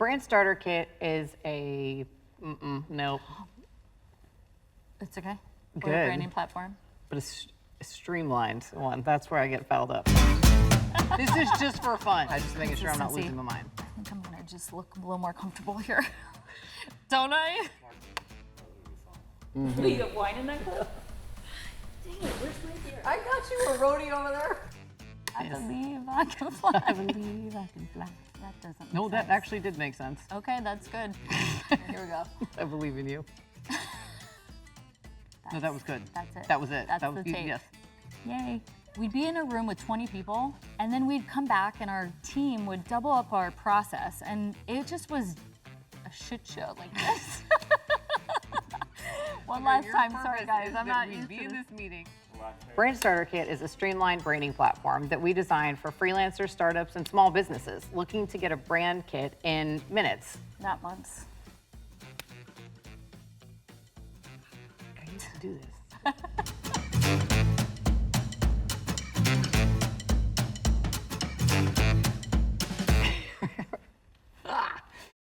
Brand Starter Kit is a, no, It's okay. Good. Or a branding platform. but a streamlined one. That's where I get fouled up. This is just for fun. I'm just making sure I'm not Consistency. losing my mind. I think I'm gonna just look a little more comfortable here. Don't I? Do you have wine in that cup? Dang it, where's my beer? I got you a roadie over there. I believe I can fly. I believe I can fly. That doesn't make No, that sense. actually did make sense. Okay, that's good. Here we go. I believe in you. No, that was good. That's it. That was it. That's that was the tape. Yes. Yay. We'd be in a room with 20 people, and then we'd come back and our team would double up our process, and it just was a shit show like this. One last time, sorry guys, I'm not used to this meeting. Brand Starter Kit is a streamlined branding platform that we designed for freelancers, startups, and small businesses looking to get a brand kit in minutes. Not months. I used to do this.